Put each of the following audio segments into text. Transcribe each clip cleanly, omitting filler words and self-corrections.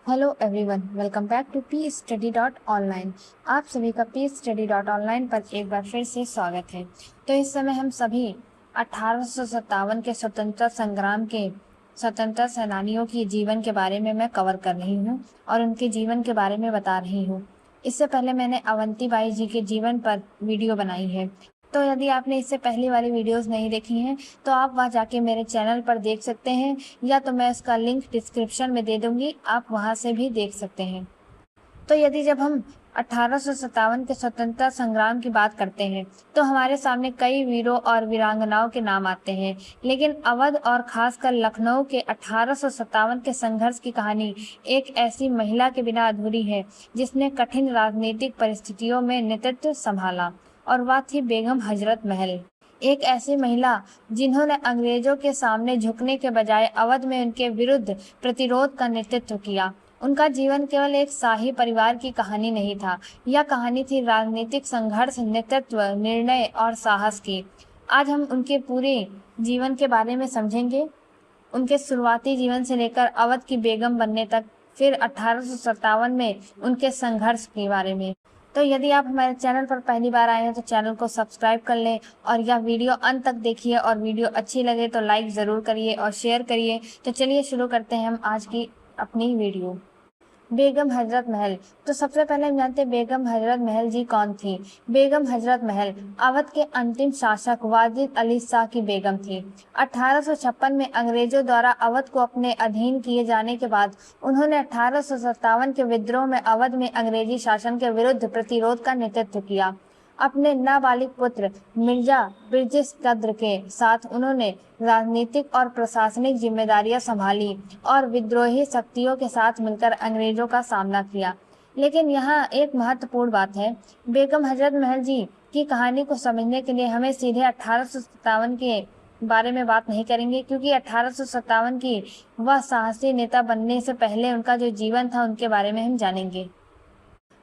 Hello everyone, welcome back to P study dot online. आप सभी का पी स्टडी डॉट ऑनलाइन पर एक बार फिर से स्वागत है। तो इस समय हम सभी 1857 के स्वतंत्रता संग्राम के स्वतंत्रता सेनानियों की जीवन के बारे में मैं कवर कर रही हूँ और उनके जीवन के बारे में बता रही हूँ। इससे पहले मैंने अवंतीबाई जी के जीवन पर वीडियो बनाई है, तो यदि आपने इससे पहली वाली वीडियोस नहीं देखी हैं तो आप वहां जाके मेरे चैनल पर देख सकते हैं, या तो मैं इसका लिंक डिस्क्रिप्शन में दे दूंगी, आप वहां से भी देख सकते हैं। तो यदि जब हम 1857 के स्वतंत्रता संग्राम की बात करते हैं तो हमारे सामने कई वीरों और वीरांगनाओं के नाम आते हैं, लेकिन अवध और खासकर लखनऊ के 1857 के संघर्ष की कहानी एक ऐसी महिला के बिना अधूरी है जिसने कठिन राजनीतिक परिस्थितियों में नेतृत्व संभाला, और वह थी बेगम हजरत महल। एक ऐसी महिला जिन्होंने अंग्रेजों के सामने झुकने के बजाय अवध में उनके विरुद्ध प्रतिरोध का नेतृत्व किया। उनका जीवन केवल एक शाही परिवार की कहानी नहीं था, यह कहानी थी राजनीतिक संघर्ष, नेतृत्व, निर्णय और साहस की। आज हम उनके पूरे जीवन के बारे में समझेंगे, उनके शुरुआती जीवन से लेकर अवध की बेगम बनने तक, फिर 1857 में उनके संघर्ष के बारे में। तो यदि आप हमारे चैनल पर पहली बार आए हैं तो चैनल को सब्सक्राइब कर लें और यह वीडियो अंत तक देखिए, और वीडियो अच्छी लगे तो लाइक ज़रूर करिए और शेयर करिए। तो चलिए शुरू करते हैं हम आज की अपनी वीडियो। बेगम हजरत महल। तो सबसे पहले हम जानते हैं बेगम हजरत महल जी कौन थी। बेगम हजरत महल अवध के अंतिम शासक वाजिद अली शाह की बेगम थी। 1856 में अंग्रेजों द्वारा अवध को अपने अधीन किए जाने के बाद उन्होंने 1857 के विद्रोह में अवध में अंग्रेजी शासन के विरुद्ध प्रतिरोध का नेतृत्व किया। अपने नाबालिग पुत्र मिर्जा बिरजिस कद्र के साथ उन्होंने राजनीतिक और प्रशासनिक जिम्मेदारियां संभाली और विद्रोही शक्तियों के साथ मिलकर अंग्रेजों का सामना किया। लेकिन यहाँ एक महत्वपूर्ण बात है, बेगम हजरत महल जी की कहानी को समझने के लिए हमें सीधे 1857 के बारे में बात नहीं करेंगे, क्योंकि 1857 की वह साहसी नेता बनने से पहले उनका जो जीवन था उनके बारे में हम जानेंगे।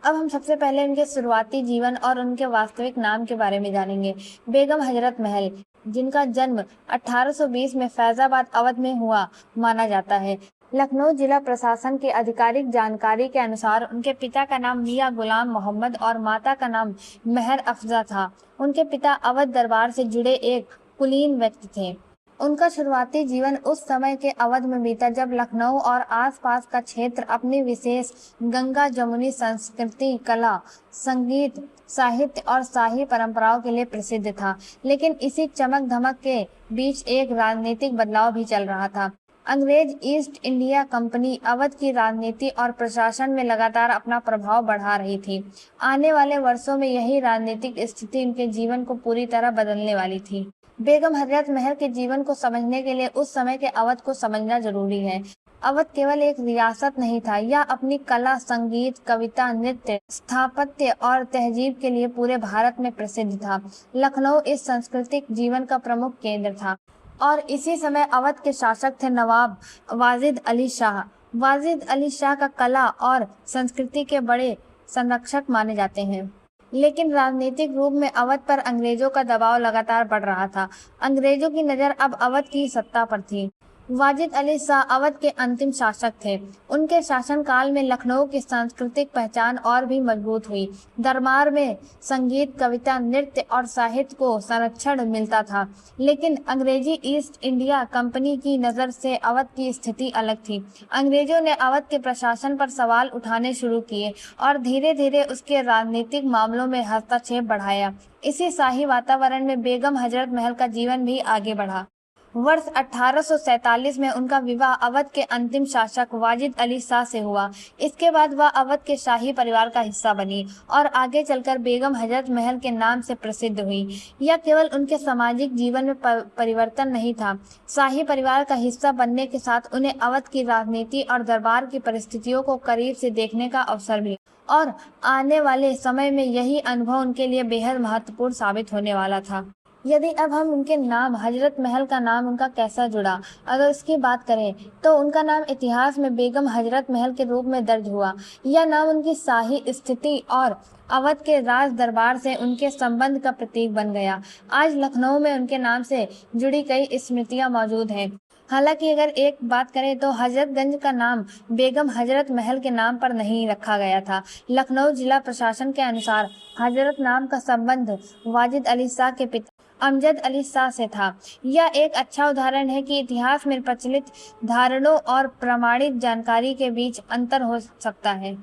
अब हम सबसे पहले उनके शुरुआती जीवन और उनके वास्तविक नाम के बारे में जानेंगे। बेगम हजरत महल, जिनका जन्म 1820 में फैजाबाद अवध में हुआ माना जाता है। लखनऊ जिला प्रशासन की आधिकारिक जानकारी के अनुसार उनके पिता का नाम मियां गुलाम मोहम्मद और माता का नाम मेहर अफजा था। उनके पिता अवध दरबार से जुड़े एक कुलीन व्यक्ति थे। उनका शुरुआती जीवन उस समय के अवध में बीता जब लखनऊ और आसपास का क्षेत्र अपनी विशेष गंगा जमुनी संस्कृति, कला, संगीत, साहित्य और शाही परंपराओं के लिए प्रसिद्ध था। लेकिन इसी चमक धमक के बीच एक राजनीतिक बदलाव भी चल रहा था। अंग्रेज ईस्ट इंडिया कंपनी अवध की राजनीति और प्रशासन में लगातार अपना प्रभाव बढ़ा रही थी। आने वाले वर्षों में यही राजनीतिक स्थिति उनके जीवन को पूरी तरह बदलने वाली थी। बेगम हजरत महल के जीवन को समझने के लिए उस समय के अवध को समझना जरूरी है। अवध केवल एक रियासत नहीं था, यह अपनी कला, संगीत, कविता, नृत्य, स्थापत्य और तहजीब के लिए पूरे भारत में प्रसिद्ध था। लखनऊ इस सांस्कृतिक जीवन का प्रमुख केंद्र था और इसी समय अवध के शासक थे नवाब वाजिद अली शाह। वाजिद अली शाह का कला और संस्कृति के बड़े संरक्षक माने जाते हैं। लेकिन राजनीतिक रूप में अवध पर अंग्रेजों का दबाव लगातार बढ़ रहा था। अंग्रेजों की नज़र अब अवध की सत्ता पर थी। वाजिद अली शाह अवध के अंतिम शासक थे। उनके शासनकाल में लखनऊ की सांस्कृतिक पहचान और भी मजबूत हुई। दरबार में संगीत, कविता, नृत्य और साहित्य को संरक्षण मिलता था। लेकिन अंग्रेजी ईस्ट इंडिया कंपनी की नज़र से अवध की स्थिति अलग थी। अंग्रेजों ने अवध के प्रशासन पर सवाल उठाने शुरू किए और धीरे धीरे उसके राजनीतिक मामलों में हस्तक्षेप बढ़ाया। इसी शाही वातावरण में बेगम हजरत महल का जीवन भी आगे बढ़ा। वर्ष 1847 में उनका विवाह अवध के अंतिम शासक वाजिद अली शाह से हुआ। इसके बाद वह अवध के शाही परिवार का हिस्सा बनी और आगे चलकर बेगम हजरत महल के नाम से प्रसिद्ध हुई। यह केवल उनके सामाजिक जीवन में परिवर्तन नहीं था, शाही परिवार का हिस्सा बनने के साथ उन्हें अवध की राजनीति और दरबार की परिस्थितियों को करीब से देखने का अवसर मिला, और आने वाले समय में यही अनुभव उनके लिए बेहद महत्वपूर्ण साबित होने वाला था। यदि अब हम उनके नाम, हजरत महल का नाम उनका कैसा जुड़ा, अगर इसकी बात करें तो उनका नाम इतिहास में बेगम हजरत महल के रूप में दर्ज हुआ। यह नाम उनकी शाही स्थिति और अवध के राज दरबार से उनके संबंध का प्रतीक बन गया। आज लखनऊ में उनके नाम से जुड़ी कई स्मृतियां मौजूद हैं। हालांकि अगर एक बात करें तो हजरतगंज का नाम बेगम हजरत महल के नाम पर नहीं रखा गया था। लखनऊ जिला प्रशासन के अनुसार हजरत नाम का संबंध वाजिद अली शाह के पिता अमजद अली शाह से था। यह एक अच्छा उदाहरण है कि इतिहास में प्रचलित धारणों और प्रमाणित जानकारी के बीच अंतर हो सकता है।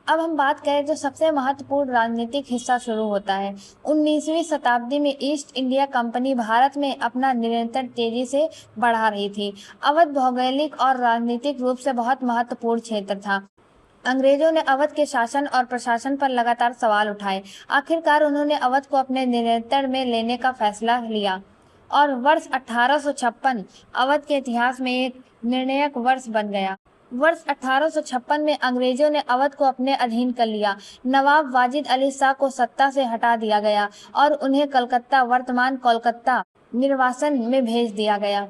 अब हम बात करें तो सबसे महत्वपूर्ण राजनीतिक हिस्सा शुरू होता है। 19वीं शताब्दी में ईस्ट इंडिया कंपनी भारत में अपना निरंतर तेजी से बढ़ा रही थी। अवध भौगोलिक और राजनीतिक रूप से बहुत महत्वपूर्ण क्षेत्र था। अंग्रेजों ने अवध के शासन और प्रशासन पर लगातार सवाल उठाए। आखिरकार उन्होंने अवध को अपने नियंत्रण में लेने का फैसला लिया और वर्ष 1856 अवध के इतिहास में एक निर्णायक वर्ष बन गया। वर्ष 1856 में अंग्रेजों ने अवध को अपने अधीन कर लिया। नवाब वाजिद अली शाह को सत्ता से हटा दिया गया और उन्हें कलकत्ता, वर्तमान कोलकाता निर्वासन में भेज दिया गया।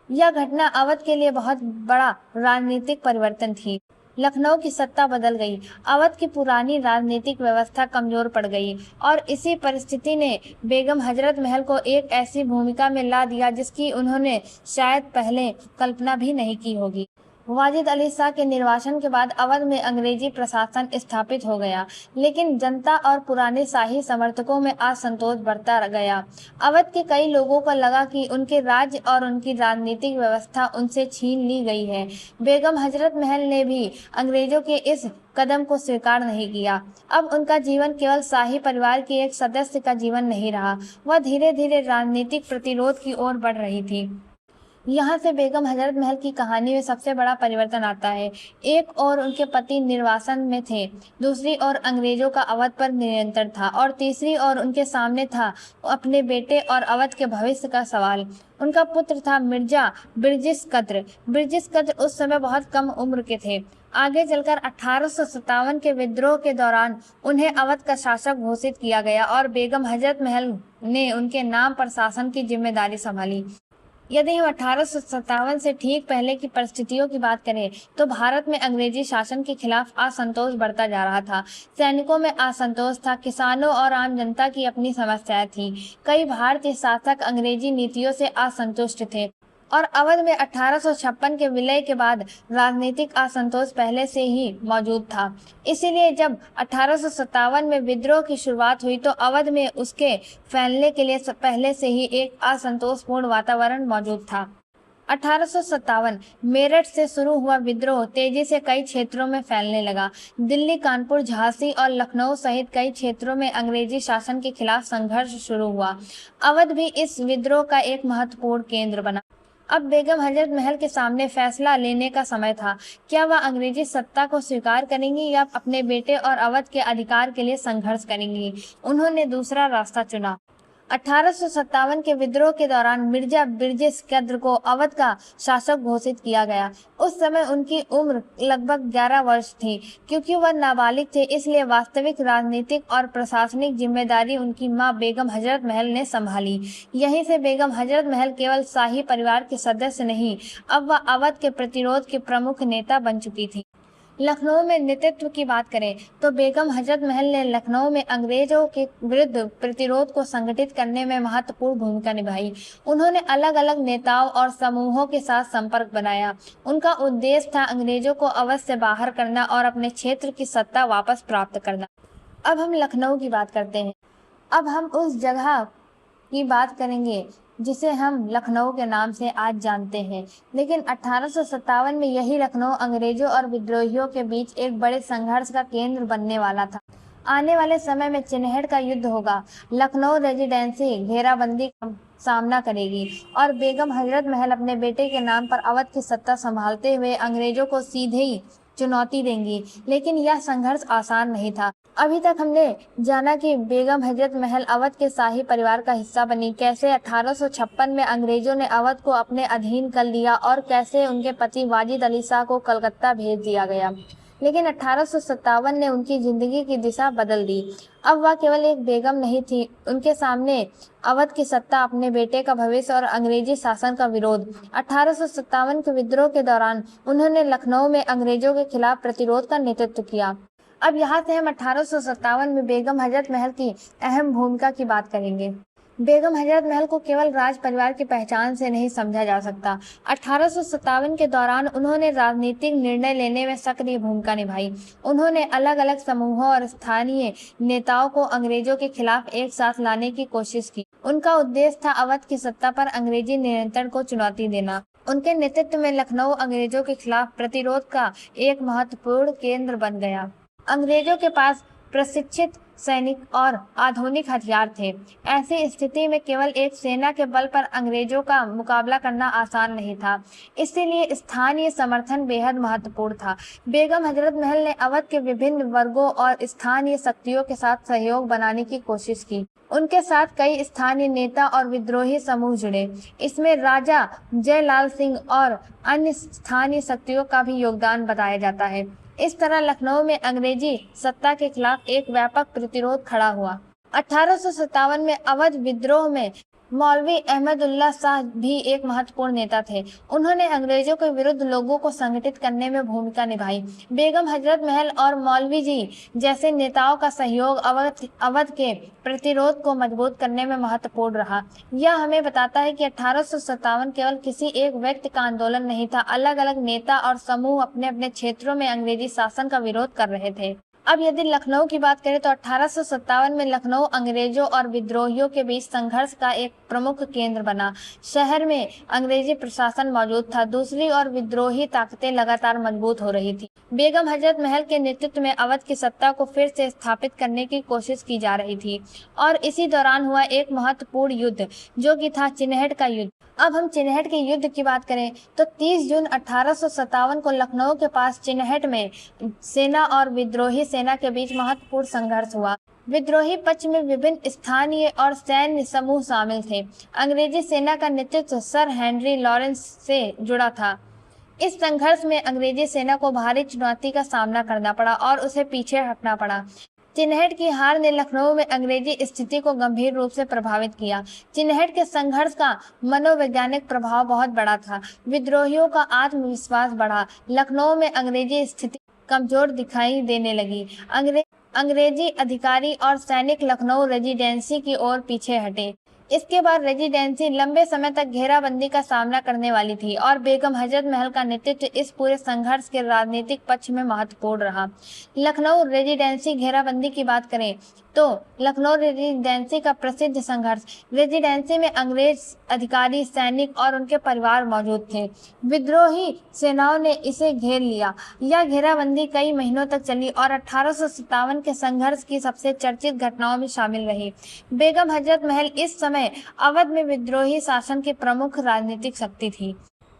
यह घटना अवध के लिए बहुत बड़ा राजनीतिक परिवर्तन थी। लखनऊ की सत्ता बदल गई। अवध की पुरानी राजनीतिक व्यवस्था कमजोर पड़ गई और इसी परिस्थिति ने बेगम हजरत महल को एक ऐसी भूमिका में ला दिया जिसकी उन्होंने शायद पहले कल्पना भी नहीं की होगी। वाजिद अली शाह के निर्वासन के बाद अवध में अंग्रेजी प्रशासन स्थापित हो गया, लेकिन जनता और पुराने शाही समर्थकों में असंतोष बढ़ता गया। अवध के कई लोगों को लगा कि उनके राज्य और उनकी राजनीतिक व्यवस्था उनसे छीन ली गई है। बेगम हजरत महल ने भी अंग्रेजों के इस कदम को स्वीकार नहीं किया। अब उनका जीवन केवल शाही परिवार के एक सदस्य का जीवन नहीं रहा, वह धीरे धीरे राजनीतिक प्रतिरोध की ओर बढ़ रही थी। यहाँ से बेगम हजरत महल की कहानी में सबसे बड़ा परिवर्तन आता है। एक और उनके पति निर्वासन में थे, दूसरी ओर अंग्रेजों का अवध पर नियंत्रण था और तीसरी ओर उनके सामने था अपने बेटे और अवध के भविष्य का सवाल। उनका पुत्र था मिर्जा बिरजिस कद्र। बिरजिस कद्र उस समय बहुत कम उम्र के थे। आगे चलकर 1857 के विद्रोह के दौरान उन्हें अवध का शासक घोषित किया गया और बेगम हजरत महल ने उनके नाम पर शासन की जिम्मेदारी संभाली। यदि हम 1857 से ठीक पहले की परिस्थितियों की बात करें तो भारत में अंग्रेजी शासन के खिलाफ असंतोष बढ़ता जा रहा था। सैनिकों में असंतोष था, किसानों और आम जनता की अपनी समस्याएं थी। कई भारतीय शासक अंग्रेजी नीतियों से असंतुष्ट थे और अवध में 1856 के विलय के बाद राजनीतिक असंतोष पहले से ही मौजूद था। इसीलिए जब 1857 में विद्रोह की शुरुआत हुई तो अवध में उसके फैलने के लिए पहले से ही एक असंतोषपूर्ण वातावरण मौजूद था। 1857 मेरठ से शुरू हुआ विद्रोह तेजी से कई क्षेत्रों में फैलने लगा। दिल्ली, कानपुर, झांसी और लखनऊ सहित कई क्षेत्रों में अंग्रेजी शासन के खिलाफ संघर्ष शुरू हुआ। अवध भी इस विद्रोह का एक महत्वपूर्ण केंद्र बना। अब बेगम हजरत महल के सामने फैसला लेने का समय था। क्या वह अंग्रेजी सत्ता को स्वीकार करेंगी या अपने बेटे और अवध के अधिकार के लिए संघर्ष करेंगी? उन्होंने दूसरा रास्ता चुना। 1857 के विद्रोह के दौरान मिर्जा बिरजिस कद्र को अवध का शासक घोषित किया गया। उस समय उनकी उम्र लगभग 11 वर्ष थी। क्योंकि वह नाबालिग थे, इसलिए वास्तविक राजनीतिक और प्रशासनिक जिम्मेदारी उनकी मां बेगम हजरत महल ने संभाली। यहीं से बेगम हजरत महल केवल शाही परिवार के सदस्य नहीं, अब वह अवध के प्रतिरोध के प्रमुख नेता बन चुकी थी। लखनऊ में नेतृत्व की बात करें तो बेगम हजरत महल ने लखनऊ में अंग्रेजों के विरुद्ध प्रतिरोध को संगठित करने में महत्वपूर्ण भूमिका निभाई। उन्होंने अलग अलग नेताओं और समूहों के साथ संपर्क बनाया। उनका उद्देश्य था अंग्रेजों को अवध से बाहर करना और अपने क्षेत्र की सत्ता वापस प्राप्त करना। अब हम लखनऊ की बात करते हैं। अब हम उस जगह की बात करेंगे जिसे हम लखनऊ के नाम से आज जानते हैं, लेकिन 1857 में यही लखनऊ अंग्रेजों और विद्रोहियों के बीच एक बड़े संघर्ष का केंद्र बनने वाला था। आने वाले समय में चिन्हट का युद्ध होगा। लखनऊ रेजिडेंसी घेराबंदी का सामना करेगी और बेगम हजरत महल अपने बेटे के नाम पर अवध की सत्ता संभालते हुए अंग्रेजों को सीधे ही चुनौती देंगी। लेकिन यह संघर्ष आसान नहीं था। अभी तक हमने जाना कि बेगम हजरत महल अवध के शाही परिवार का हिस्सा बनी, कैसे 1856 में अंग्रेजों ने अवध को अपने अधीन कर लिया और कैसे उनके पति वाजिद अली शाह को कलकत्ता भेज दिया गया। लेकिन 1857 ने उनकी जिंदगी की दिशा बदल दी। अब वह केवल एक बेगम नहीं थी, उनके सामने अवध की सत्ता, अपने बेटे का भविष्य और अंग्रेजी शासन का विरोध। 1857 के विद्रोह के दौरान उन्होंने लखनऊ में अंग्रेजों के खिलाफ प्रतिरोध का नेतृत्व किया। अब यहाँ से हम 1857 में बेगम हजरत महल की अहम भूमिका की बात करेंगे। बेगम हजरत महल को केवल राज परिवार की पहचान से नहीं समझा जा सकता। 1857 के दौरान उन्होंने राजनीतिक निर्णय लेने में सक्रिय भूमिका निभाई। उन्होंने अलग अलग समूहों और स्थानीय नेताओं को अंग्रेजों के खिलाफ एक साथ लाने की कोशिश की। उनका उद्देश्य था अवध की सत्ता पर अंग्रेजी नियंत्रण को चुनौती देना। उनके नेतृत्व में लखनऊ अंग्रेजों के खिलाफ प्रतिरोध का एक महत्वपूर्ण केंद्र बन गया। अंग्रेजों के पास प्रशिक्षित सैनिक और आधुनिक हथियार थे। ऐसी स्थिति में केवल एक सेना के बल पर अंग्रेजों का मुकाबला करना आसान नहीं था, इसीलिए स्थानीय समर्थन बेहद महत्वपूर्ण था। बेगम हजरत महल ने अवध के विभिन्न वर्गों और स्थानीय शक्तियों के साथ सहयोग बनाने की कोशिश की। उनके साथ कई स्थानीय नेता और विद्रोही समूह जुड़े। इसमें राजा जयलाल सिंह और अन्य स्थानीय शक्तियों का भी योगदान बताया जाता है। इस तरह लखनऊ में अंग्रेजी सत्ता के खिलाफ एक व्यापक प्रतिरोध खड़ा हुआ। 1857 में अवध विद्रोह में मौलवी अहमदुल्ला शाह भी एक महत्वपूर्ण नेता थे। उन्होंने अंग्रेजों के विरुद्ध लोगों को संगठित करने में भूमिका निभाई। बेगम हजरत महल और मौलवी जी जैसे नेताओं का सहयोग अवध के प्रतिरोध को मजबूत करने में महत्वपूर्ण रहा। यह हमें बताता है कि 1857 केवल किसी एक व्यक्ति का आंदोलन नहीं था। अलग अलग नेता और समूह अपने अपने क्षेत्रों में अंग्रेजी शासन का विरोध कर रहे थे। अब यदि लखनऊ की बात करें तो 1857 में लखनऊ अंग्रेजों और विद्रोहियों के बीच संघर्ष का एक प्रमुख केंद्र बना। शहर में अंग्रेजी प्रशासन मौजूद था, दूसरी ओर विद्रोही ताकतें लगातार मजबूत हो रही थी। बेगम हजरत महल के नेतृत्व में अवध की सत्ता को फिर से स्थापित करने की कोशिश की जा रही थी और इसी दौरान हुआ एक महत्वपूर्ण युद्ध जो कि था चिनहट का युद्ध। अब हम चिनहट के युद्ध की बात करें तो 30 जून 1857 को लखनऊ के पास चिनहट में सेना और विद्रोही सेना के बीच महत्वपूर्ण संघर्ष हुआ। विद्रोही पक्ष में विभिन्न स्थानीय और सैन्य समूह शामिल थे। अंग्रेजी सेना का नेतृत्व सर हेनरी लॉरेंस से जुड़ा था। इस संघर्ष में अंग्रेजी सेना को भारी चुनौती का सामना करना पड़ा और उसे पीछे हटना पड़ा। चिनहट की हार ने लखनऊ में अंग्रेजी स्थिति को गंभीर रूप से प्रभावित किया। चिनहट के संघर्ष का मनोवैज्ञानिक प्रभाव बहुत बड़ा था। विद्रोहियों का आत्मविश्वास बढ़ा। लखनऊ में अंग्रेजी स्थिति कमजोर दिखाई देने लगी। अंग्रेजी अधिकारी और सैनिक लखनऊ रेजिडेंसी की ओर पीछे हटे। इसके बाद रेजिडेंसी लंबे समय तक घेराबंदी का सामना करने वाली थी और बेगम हजरत महल का नेतृत्व इस पूरे संघर्ष के राजनीतिक पक्ष में महत्वपूर्ण रहा। लखनऊ रेजिडेंसी घेराबंदी की बात करें तो लखनऊ रेजिडेंसी का प्रसिद्ध संघर्ष। रेजिडेंसी में अंग्रेज अधिकारी, सैनिक और उनके परिवार मौजूद थे। विद्रोही सेनाओं ने इसे घेर लिया। यह घेराबंदी कई महीनों तक चली और 1857 के संघर्ष की सबसे चर्चित घटनाओं में शामिल रही। बेगम हजरत महल इस समय अवध में विद्रोही शासन की प्रमुख राजनीतिक शक्ति थी।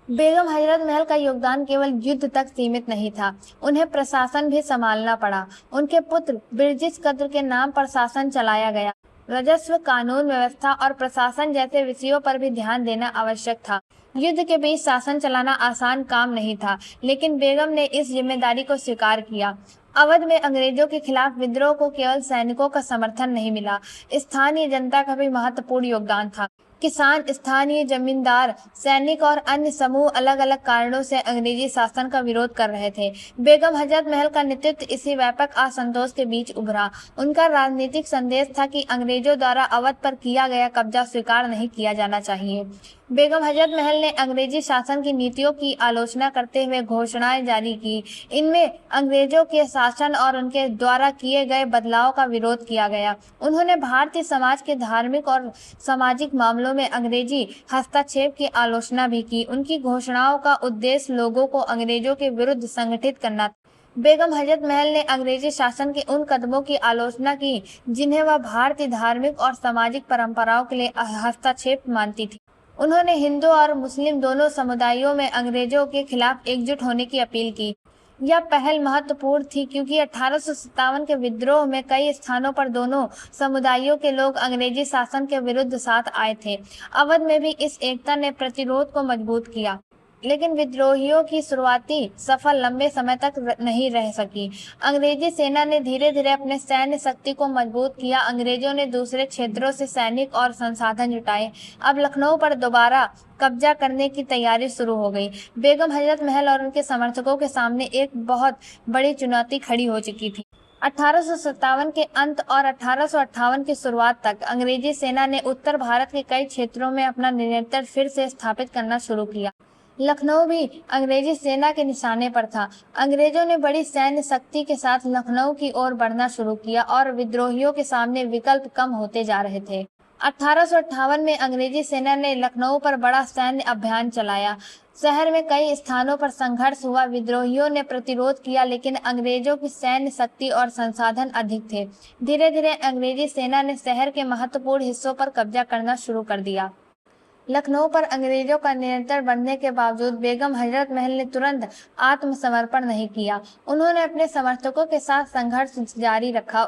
बेगम हजरत महल का योगदान केवल युद्ध तक सीमित नहीं था, उन्हें प्रशासन भी संभालना पड़ा। उनके पुत्र बिरजिस कद्र के नाम पर शासन चलाया गया। राजस्व, कानून व्यवस्था और प्रशासन जैसे विषयों पर भी ध्यान देना आवश्यक था। युद्ध के बीच शासन चलाना आसान काम नहीं था, लेकिन बेगम ने इस जिम्मेदारी को स्वीकार किया। अवध में अंग्रेजों के खिलाफ विद्रोह को केवल सैनिकों का समर्थन नहीं मिला, स्थानीय जनता का भी महत्वपूर्ण योगदान था। किसान, स्थानीय जमींदार, सैनिक और अन्य समूह अलग अलग कारणों से अंग्रेजी शासन का विरोध कर रहे थे। बेगम हजरत महल का नेतृत्व इसी व्यापक असंतोष के बीच उभरा। उनका राजनीतिक संदेश था कि अंग्रेजों द्वारा अवध पर किया गया कब्जा स्वीकार नहीं किया जाना चाहिए। बेगम हजरत महल ने अंग्रेजी शासन की नीतियों की आलोचना करते हुए घोषणाएं जारी की। इनमें अंग्रेजों के शासन और उनके द्वारा किए गए बदलाव का विरोध किया गया। उन्होंने भारतीय समाज के धार्मिक और सामाजिक मामलों में अंग्रेजी हस्तक्षेप की आलोचना भी की। उनकी घोषणाओं का उद्देश्य लोगों को अंग्रेजों के विरुद्ध संगठित करना था। बेगम हजरत महल ने अंग्रेजी शासन के उन कदमों की आलोचना की जिन्हें वह भारतीय धार्मिक और सामाजिक परंपराओं के लिए हस्तक्षेप मानती थी। उन्होंने हिंदू और मुस्लिम दोनों समुदायों में अंग्रेजों के खिलाफ एकजुट होने की अपील की। यह पहल महत्वपूर्ण थी क्योंकि 1857 के विद्रोह में कई स्थानों पर दोनों समुदायों के लोग अंग्रेजी शासन के विरुद्ध साथ आए थे। अवध में भी इस एकता ने प्रतिरोध को मजबूत किया, लेकिन विद्रोहियों की शुरुआती सफल लंबे समय तक नहीं रह सकी। अंग्रेजी सेना ने धीरे धीरे अपने सैन्य शक्ति को मजबूत किया। अंग्रेजों ने दूसरे क्षेत्रों से सैनिक और संसाधन जुटाए। अब लखनऊ पर दोबारा कब्जा करने की तैयारी शुरू हो गई। बेगम हजरत महल और उनके समर्थकों के सामने एक बहुत बड़ी चुनौती खड़ी हो चुकी थी। 1857 के अंत और 1858 की शुरुआत तक अंग्रेजी सेना ने उत्तर भारत के कई क्षेत्रों में अपना नियंत्रण फिर से स्थापित करना शुरू किया। लखनऊ भी अंग्रेजी सेना के निशाने पर था। अंग्रेजों ने बड़ी सैन्य शक्ति के साथ लखनऊ की ओर बढ़ना शुरू किया और विद्रोहियों के सामने विकल्प कम होते जा रहे थे। 1858 में अंग्रेजी सेना ने लखनऊ पर बड़ा सैन्य अभियान चलाया। शहर में कई स्थानों पर संघर्ष हुआ। विद्रोहियों ने प्रतिरोध किया, लेकिन अंग्रेजों की सैन्य शक्ति और संसाधन अधिक थे। धीरे धीरे अंग्रेजी सेना ने शहर के महत्वपूर्ण हिस्सों पर कब्जा करना शुरू कर दिया। लखनऊ पर अंग्रेजों का नियंत्रण बढ़ने के बावजूद बेगम हजरत महल ने तुरंत आत्मसमर्पण नहीं किया। उन्होंने अपने समर्थकों के साथ संघर्ष जारी रखा।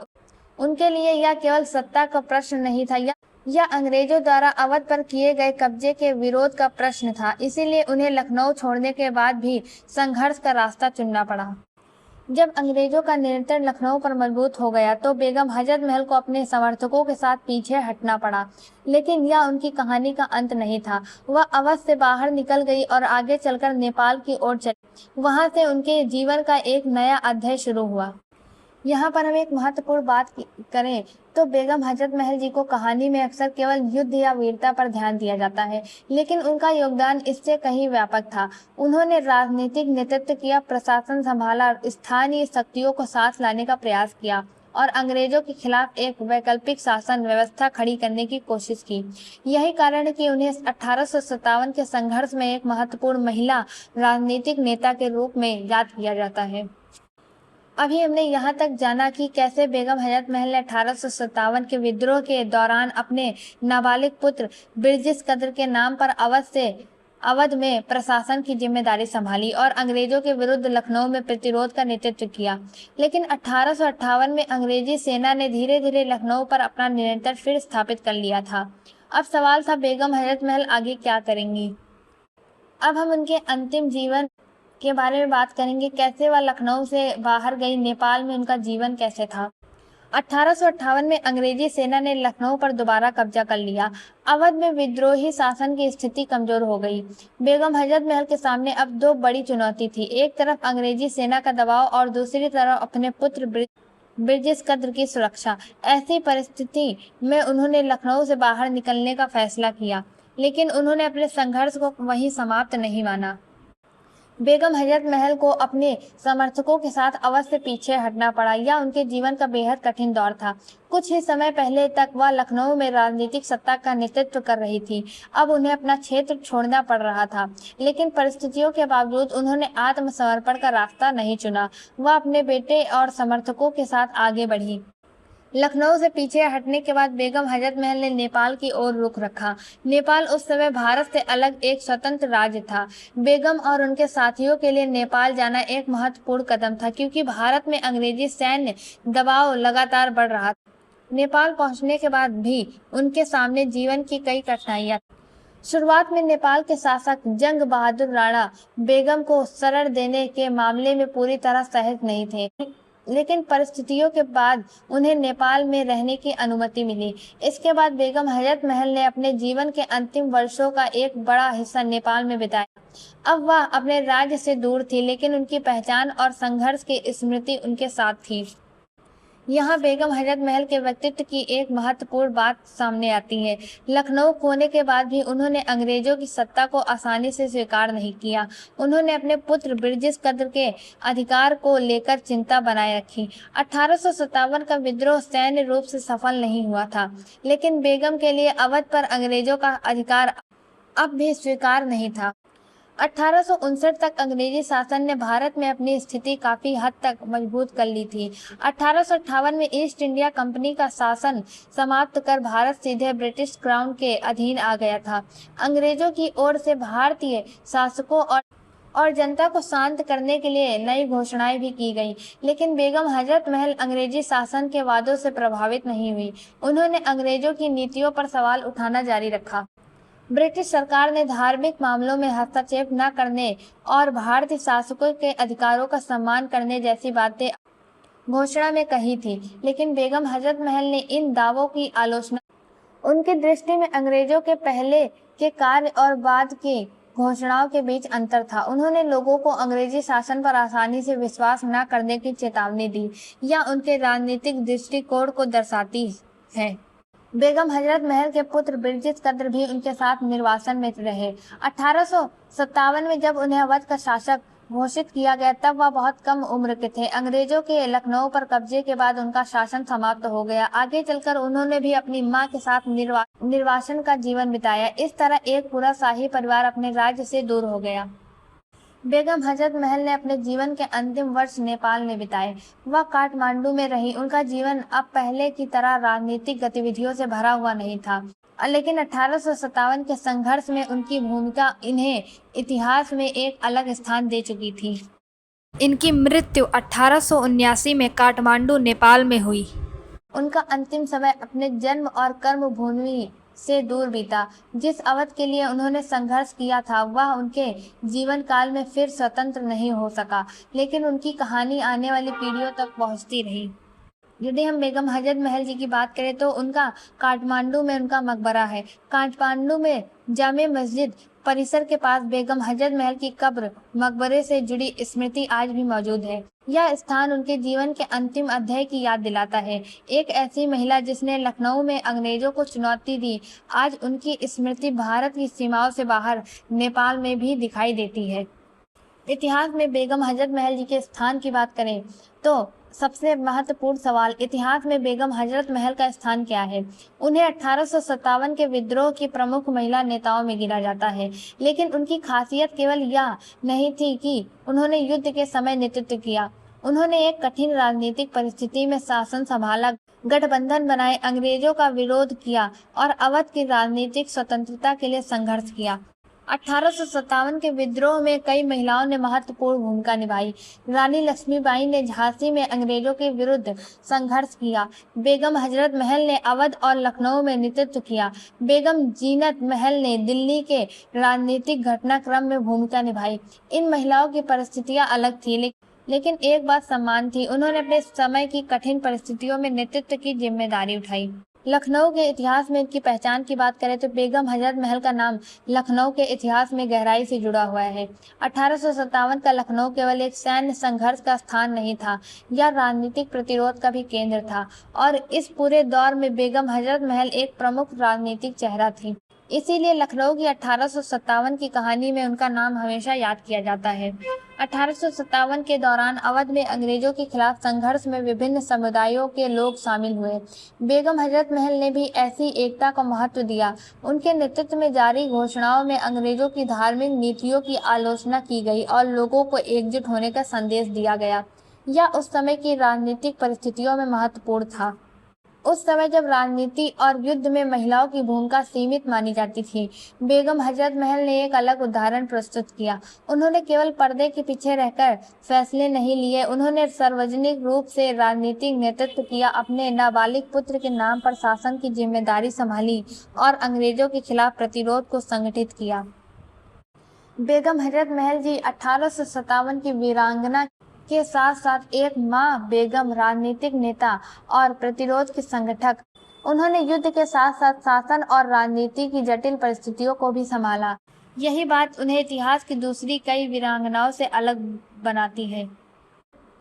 उनके लिए यह केवल सत्ता का प्रश्न नहीं था, यह अंग्रेजों द्वारा अवध पर किए गए कब्जे के विरोध का प्रश्न था। इसीलिए उन्हें लखनऊ छोड़ने के बाद भी संघर्ष का रास्ता चुनना पड़ा। जब अंग्रेजों का नियंत्रण लखनऊ पर मजबूत हो गया तो बेगम हजरत महल को अपने समर्थकों के साथ पीछे हटना पड़ा। लेकिन यह उनकी कहानी का अंत नहीं था। वह अवध से बाहर निकल गई और आगे चलकर नेपाल की ओर चली। वहां से उनके जीवन का एक नया अध्याय शुरू हुआ। यहाँ पर हम एक महत्वपूर्ण बात करें तो बेगम हजरत महल जी को कहानी में अक्सर केवल युद्ध या वीरता पर ध्यान दिया जाता है, लेकिन उनका योगदान इससे कहीं व्यापक था। उन्होंने राजनीतिक नेतृत्व किया, प्रशासन संभाला, स्थानीय शक्तियों को साथ लाने का प्रयास किया और अंग्रेजों के खिलाफ एक वैकल्पिक शासन व्यवस्था खड़ी करने की कोशिश की। यही कारण है कि उन्हें 1857 के संघर्ष में एक महत्वपूर्ण महिला राजनीतिक नेता के रूप में याद किया जाता है। अभी हमने यहाँ तक जाना कि कैसे बेगम हजरत महल ने 1857 के विद्रोह के दौरान अपने नाबालिग पुत्र बिरजिस कद्र के नाम पर अवध में प्रशासन की जिम्मेदारी संभाली और अंग्रेजों के विरुद्ध लखनऊ में प्रतिरोध का नेतृत्व किया। लेकिन 1858 में अंग्रेजी सेना ने धीरे धीरे लखनऊ पर अपना नियंत्रण फिर स्थापित कर लिया था। अब सवाल था, बेगम हजरत महल आगे क्या करेंगी। अब हम उनके अंतिम जीवन के बारे में बात करेंगे। कैसे वह लखनऊ से बाहर गई, नेपाल में उनका जीवन कैसे था। 1858 में अंग्रेजी सेना ने लखनऊ पर दोबारा कब्जा कर लिया। अवध में विद्रोही शासन की स्थिति कमजोर हो गई। बेगम हजरत महल के सामने अब दो बड़ी चुनौती थी। एक तरफ अंग्रेजी सेना का दबाव और दूसरी तरफ अपने पुत्र बिरजिस कद्र की सुरक्षा। ऐसी परिस्थिति में उन्होंने लखनऊ से बाहर निकलने का फैसला किया, लेकिन उन्होंने अपने संघर्ष को वहीं समाप्त नहीं माना। बेगम हजरत महल को अपने समर्थकों के साथ अवध से पीछे हटना पड़ा। यह उनके जीवन का बेहद कठिन दौर था। कुछ ही समय पहले तक वह लखनऊ में राजनीतिक सत्ता का नेतृत्व कर रही थी। अब उन्हें अपना क्षेत्र छोड़ना पड़ रहा था, लेकिन परिस्थितियों के बावजूद उन्होंने आत्मसमर्पण का रास्ता नहीं चुना। वह अपने बेटे और समर्थकों के साथ आगे बढ़ी। लखनऊ से पीछे हटने के बाद बेगम हजरत महल ने नेपाल की ओर रुख रखा। नेपाल उस समय भारत से अलग एक स्वतंत्र राज्य था। बेगम और उनके साथियों के लिए नेपाल जाना एक महत्वपूर्ण कदम था, क्योंकि भारत में अंग्रेजी सैन्य दबाव लगातार बढ़ रहा था। नेपाल पहुंचने के बाद भी उनके सामने जीवन की कई कठिनाइयां। शुरुआत में नेपाल के शासक जंग बहादुर राणा बेगम को शरण देने के मामले में पूरी तरह सहज नहीं थे, लेकिन परिस्थितियों के बाद उन्हें नेपाल में रहने की अनुमति मिली। इसके बाद बेगम हजरत महल ने अपने जीवन के अंतिम वर्षों का एक बड़ा हिस्सा नेपाल में बिताया। अब वह अपने राज्य से दूर थी, लेकिन उनकी पहचान और संघर्ष की स्मृति उनके साथ थी। यहाँ बेगम हजरत महल के व्यक्तित्व की एक महत्वपूर्ण बात सामने आती है। लखनऊ खोने के बाद भी उन्होंने अंग्रेजों की सत्ता को आसानी से स्वीकार नहीं किया। उन्होंने अपने पुत्र बिरजिस कद्र के अधिकार को लेकर चिंता बनाए रखी। 1857 का विद्रोह सैन्य रूप से सफल नहीं हुआ था, लेकिन बेगम के लिए अवध पर अंग्रेजों का अधिकार अब भी स्वीकार नहीं था। 1859 तक अंग्रेजी शासन ने भारत में अपनी स्थिति काफी हद तक मजबूत कर ली थी। 1858 में ईस्ट इंडिया कंपनी का शासन समाप्त कर भारत सीधे ब्रिटिश क्राउन के अधीन आ गया था। अंग्रेजों की ओर से भारतीय शासकों और जनता को शांत करने के लिए नई घोषणाएं भी की गई, लेकिन बेगम हजरत महल अंग्रेजी शासन के वादों से प्रभावित नहीं हुई। उन्होंने अंग्रेजों की नीतियों पर सवाल उठाना जारी रखा। ब्रिटिश सरकार ने धार्मिक मामलों में हस्तक्षेप न करने और भारतीय शासकों के अधिकारों का सम्मान करने जैसी बातें घोषणा में कही थी, लेकिन बेगम हजरत महल ने इन दावों की आलोचना। उनकी दृष्टि में अंग्रेजों के पहले के कार्य और बाद के घोषणाओं के बीच अंतर था। उन्होंने लोगों को अंग्रेजी शासन पर आसानी से विश्वास न करने की चेतावनी दी, या उनके राजनीतिक दृष्टिकोण को दर्शाती है। बेगम हजरत महल के पुत्र बिरजित कद्र भी उनके साथ निर्वासन में रहे। 1857 में जब उन्हें अवध का शासक घोषित किया गया तब वह बहुत कम उम्र के थे। अंग्रेजों के लखनऊ पर कब्जे के बाद उनका शासन समाप्त हो गया। आगे चलकर उन्होंने भी अपनी मां के साथ निर्वासन का जीवन बिताया। इस तरह एक पूरा शाही परिवार अपने राज्य से दूर हो गया। बेगम हजरत महल ने अपने जीवन के अंतिम वर्ष नेपाल में बिताए। वह काठमांडू में रही। उनका जीवन अब पहले की तरह राजनीतिक गतिविधियों से भरा हुआ नहीं था, लेकिन 1857 के संघर्ष में उनकी भूमिका इन्हें इतिहास में एक अलग स्थान दे चुकी थी। इनकी मृत्यु 1879 में काठमांडू, नेपाल में हुई। उनका अंतिम समय अपने जन्म और कर्म भूमि से दूर बीता। जिस अवध के लिए उन्होंने संघर्ष किया था वह उनके जीवन काल में फिर स्वतंत्र नहीं हो सका, लेकिन उनकी कहानी आने वाली पीढ़ियों तक पहुंचती रही। यदि हम बेगम हजरत महल जी की बात करें तो उनका काठमांडू में उनका मकबरा है। काठमांडू में जामे मस्जिद परिसर के पास बेगम हजरत महल की कब्र मकबरे से जुड़ी स्मृति आज भी मौजूद है। यह स्थान उनके जीवन के अंतिम अध्याय की याद दिलाता है। एक ऐसी महिला जिसने लखनऊ में अंग्रेजों को चुनौती दी, आज उनकी स्मृति भारत की सीमाओं से बाहर नेपाल में भी दिखाई देती है। इतिहास में बेगम हजरत महल जी के स्थान की बात करें तो सबसे महत्वपूर्ण सवाल, इतिहास में बेगम हजरत महल का स्थान क्या है? उन्हें 1857 के विद्रोह की प्रमुख महिला नेताओं में गिना जाता है, लेकिन उनकी खासियत केवल यह नहीं थी कि उन्होंने युद्ध के समय नेतृत्व किया। उन्होंने एक कठिन राजनीतिक परिस्थिति में शासन संभाला, गठबंधन बनाए, अंग्रेजों का विरोध किया और अवध की राजनीतिक स्वतंत्रता के लिए संघर्ष किया। 1857 के विद्रोह में कई महिलाओं ने महत्वपूर्ण भूमिका निभाई। रानी लक्ष्मीबाई ने झांसी में अंग्रेजों के विरुद्ध संघर्ष किया। बेगम हजरत महल ने अवध और लखनऊ में नेतृत्व किया। बेगम जीनत महल ने दिल्ली के राजनीतिक घटनाक्रम में भूमिका निभाई। इन महिलाओं की परिस्थितियां अलग थी, लेकिन एक बात समान थी, उन्होंने अपने समय की कठिन परिस्थितियों में नेतृत्व की जिम्मेदारी उठाई। लखनऊ के इतिहास में इनकी पहचान की बात करें तो बेगम हजरत महल का नाम लखनऊ के इतिहास में गहराई से जुड़ा हुआ है। 1857 का लखनऊ केवल एक सैन्य संघर्ष का स्थान नहीं था, यह राजनीतिक प्रतिरोध का भी केंद्र था, और इस पूरे दौर में बेगम हजरत महल एक प्रमुख राजनीतिक चेहरा थी। इसीलिए लखनऊ की 1857 की कहानी में उनका नाम हमेशा याद किया जाता है। 1857 के दौरान अवध में अंग्रेजों के खिलाफ संघर्ष में विभिन्न समुदायों के लोग शामिल हुए। बेगम हजरत महल ने भी ऐसी एकता को महत्व दिया। उनके नेतृत्व में जारी घोषणाओं में अंग्रेजों की धार्मिक नीतियों की आलोचना की गई और लोगों को एकजुट होने का संदेश दिया गया। यह उस समय की राजनीतिक परिस्थितियों में महत्वपूर्ण था। उस समय जब राजनीति और युद्ध में महिलाओं की भूमिका सीमित मानी जाती थी, बेगम हजरत महल ने एक अलग उदाहरण प्रस्तुत किया। उन्होंने केवल पर्दे के पीछे रहकर फैसले नहीं लिए, उन्होंने सार्वजनिक रूप से राजनीतिक नेतृत्व किया, अपने नाबालिग पुत्र के नाम पर शासन की जिम्मेदारी संभाली और अंग्रेजों के खिलाफ प्रतिरोध को संगठित किया। बेगम हजरत महल जी 1857 की वीरांगना के साथ साथ एक मां बेगम, राजनीतिक नेता और प्रतिरोध के संगठक। उन्होंने युद्ध के साथ साथ शासन और राजनीति की जटिल परिस्थितियों को भी संभाला। यही बात उन्हें इतिहास की दूसरी कई वीरांगनाओं से अलग बनाती है।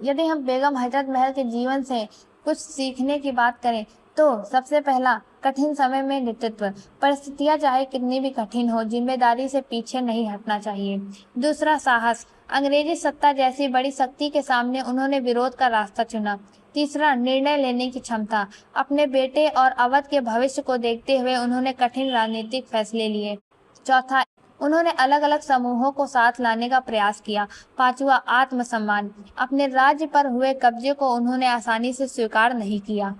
यदि हम बेगम हजरत महल के जीवन से कुछ सीखने की बात करें तो सबसे पहला, कठिन समय में नेतृत्व। परिस्थितियां चाहे कितनी भी कठिन हो, जिम्मेदारी से पीछे नहीं हटना चाहिए। दूसरा, साहस। अंग्रेजी सत्ता जैसी बड़ी शक्ति के सामने उन्होंने विरोध का रास्ता चुना। तीसरा, निर्णय लेने की क्षमता। अपने बेटे और अवध के भविष्य को देखते हुए उन्होंने कठिन राजनीतिक फैसले लिए। चौथा, उन्होंने अलग अलग समूहों को साथ लाने का प्रयास किया। पांचवा, आत्मसम्मान। अपने राज्य पर हुए कब्जे को उन्होंने आसानी से स्वीकार नहीं किया।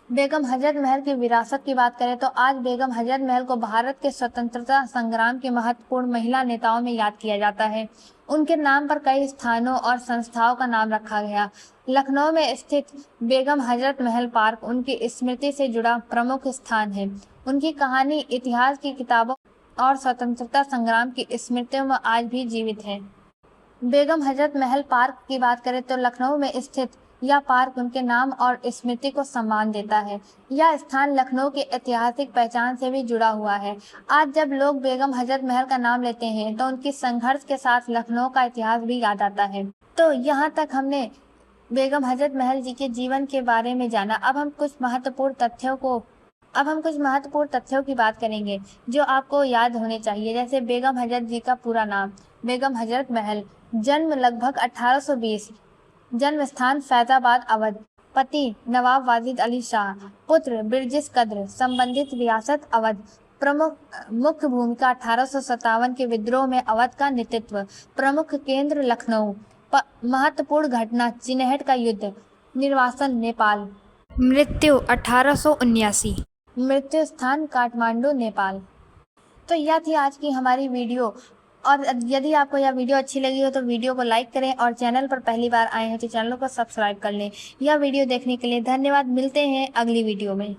बेगम हजरत महल की विरासत की बात करें तो आज बेगम हजरत महल को भारत के स्वतंत्रता संग्राम की महत्वपूर्ण महिला नेताओं में याद किया जाता है। उनके नाम पर कई स्थानों और संस्थाओं का नाम रखा गया। लखनऊ में स्थित बेगम हजरत महल पार्क उनकी स्मृति से जुड़ा प्रमुख स्थान है। उनकी कहानी इतिहास की किताबों और स्वतंत्रता संग्राम की स्मृतियों में आज भी जीवित है। बेगम हजरत महल पार्क की बात करें तो लखनऊ में स्थित यह पार्क उनके नाम और स्मृति को सम्मान देता है। यह स्थान लखनऊ की ऐतिहासिक पहचान से भी जुड़ा हुआ है। आज जब लोग बेगम हजरत महल का नाम लेते हैं तो उनकी संघर्ष के साथ लखनऊ का इतिहास भी याद आता है। तो यहाँ तक हमने बेगम हजरत महल जी के जीवन के बारे में जाना। अब हम कुछ महत्वपूर्ण तथ्यों की बात करेंगे जो आपको याद होने चाहिए। जैसे बेगम हजरत जी का पूरा नाम बेगम हजरत महल, जन्म लगभग 1820, जन्म स्थान फैजाबाद अवध, पति नवाब वाजिद अली शाह, पुत्र बिरजिस कद्र, संबंधित रियासत अवध, प्रमुख मुख्य भूमिका 1857 के विद्रोह में अवध का नेतृत्व, प्रमुख केंद्र लखनऊ, महत्वपूर्ण घटना चिनहट का युद्ध, निर्वासन नेपाल, मृत्यु 1879, मृत्यु स्थान काठमांडू नेपाल। तो यह थी आज की हमारी वीडियो। और यदि आपको यह वीडियो अच्छी लगी हो तो वीडियो को लाइक करें और चैनल पर पहली बार आए हैं तो चैनल को सब्सक्राइब कर लें। यह वीडियो देखने के लिए धन्यवाद। मिलते हैं अगली वीडियो में।